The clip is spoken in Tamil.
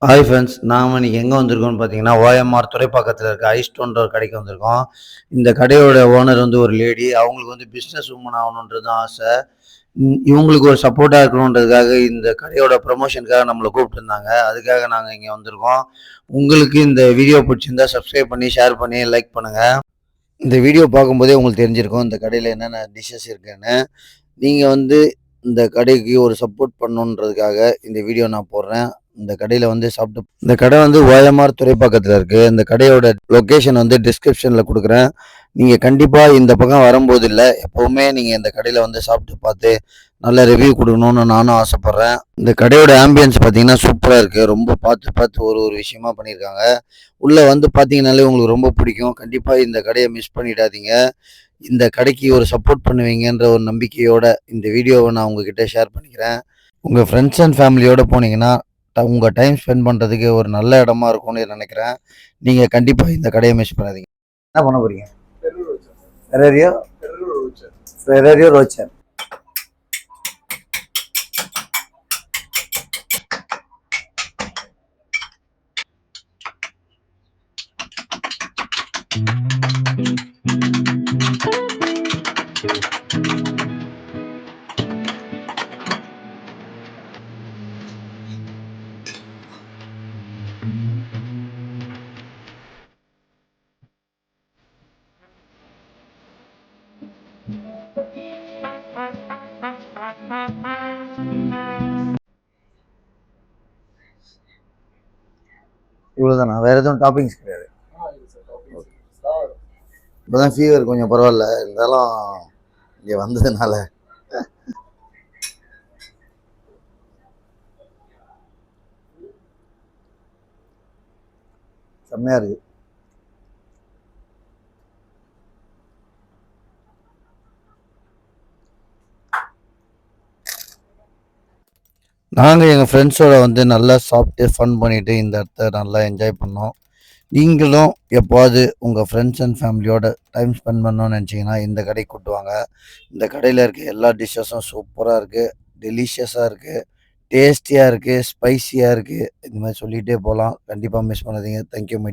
ஹாய் ஃப்ரெண்ட்ஸ், நாம இன்னைக்கு எங்கே வந்திருக்கோம்னு பார்த்தீங்கன்னா, ஓஎம்ஆர் துறைப்பாக்கத்தில் இருக்க ஐஸ்டோன்ற ஒரு கடைக்கு வந்திருக்கோம். இந்த கடையோட ஓனர் வந்து ஒரு லேடி. அவங்களுக்கு வந்து பிஸ்னஸ் உமன் ஆகணுன்றது தான் ஆசை. இவங்களுக்கு ஒரு சப்போர்ட்டாக இருக்கணுன்றதுக்காக இந்த கடையோட ப்ரமோஷனுக்காக நம்மளை கூப்பிட்டுருந்தாங்க. அதுக்காக நாங்கள் இங்கே வந்திருக்கோம். உங்களுக்கு இந்த வீடியோ பிடிச்சிருந்தா சப்ஸ்கிரைப் பண்ணி, ஷேர் பண்ணி, லைக் பண்ணுங்கள். இந்த வீடியோ பார்க்கும்போதே உங்களுக்கு தெரிஞ்சிருக்கும் இந்த கடையில் என்னென்ன டிஷ்ஷஸ் இருக்குன்னு. நீங்கள் வந்து இந்த கடைக்கு ஒரு சப்போர்ட் பண்ணணுன்றதுக்காக இந்த வீடியோ நான் போடுறேன். இந்த கடையில் வந்து சாப்பிட்டு இந்த கடை வந்து ஓஎம்ஆர் துறைப்பாக்கத்தில் இருக்குது. இந்த கடையோட லொக்கேஷன் வந்து டிஸ்கிரிப்ஷனில் கொடுக்குறேன். நீங்கள் கண்டிப்பாக இந்த பக்கம் வரும்போது இல்லை, எப்போவுமே நீங்கள் இந்த கடையில் வந்து சாப்பிட்டு பார்த்து நல்ல ரிவ்யூ கொடுக்கணும்னு நானும் ஆசைப்பட்றேன். இந்த கடையோட ஆம்பியன்ஸ் பார்த்தீங்கன்னா சூப்பராக இருக்குது. ரொம்ப பார்த்து பார்த்து ஒரு ஒரு விஷயமா பண்ணியிருக்காங்க. உள்ளே வந்து பார்த்தீங்கன்னாலே உங்களுக்கு ரொம்ப பிடிக்கும். கண்டிப்பாக இந்த கடையை மிஸ் பண்ணிடாதீங்க. இந்த கடைக்கு ஒரு சப்போர்ட் பண்ணுவீங்கன்ற ஒரு நம்பிக்கையோட இந்த வீடியோவை நான் உங்ககிட்ட ஷேர் பண்ணிக்கிறேன். உங்கள் ஃப்ரெண்ட்ஸ் அண்ட் ஃபேமிலியோடு போனீங்கன்னா உங்கள் டைம் ஸ்பெண்ட் பண்ணுறதுக்கு ஒரு நல்ல இடமா இருக்கும்னு நினைக்கிறேன். நீங்கள் கண்டிப்பாக இந்த கடையை மிஸ் பண்ணாதீங்க. என்ன பண்ண போகிறீங்க? ஃபெரேரியோ ஃபெரேரியோ ரோச்சர். இவ்வளோதானா? வேறு எதுவும் டாப்பிங்ஸ் கிடையாது? இப்போதான் ஃபீவர் கொஞ்சம் பரவாயில்ல, இருந்தாலும் இங்கே வந்ததுனால செம்மையாக இருக்குது. நாங்கள் எங்கள் ஃப்ரெண்ட்ஸோட வந்து நல்லா சாப்பிட்டு ஃபன் பண்ணிவிட்டு இந்த இடத்த நல்லா என்ஜாய் பண்ணோம். நீங்களும் எப்போது உங்கள் ஃப்ரெண்ட்ஸ் அண்ட் ஃபேமிலியோட டைம் ஸ்பெண்ட் பண்ணணும்னு நினச்சிங்கன்னா இந்த கடைக்கு கூப்பிட்டு வாங்க. இந்த கடையில் இருக்க எல்லா டிஷ்ஷஸும் சூப்பராக இருக்குது, டெலிஷியஸாக இருக்குது, டேஸ்டியாக இருக்குது, ஸ்பைசியாக இருக்குது. இந்த மாதிரி சொல்லிகிட்டே போகலாம். கண்டிப்பாக மிஸ் பண்ணாதீங்க. Thank you my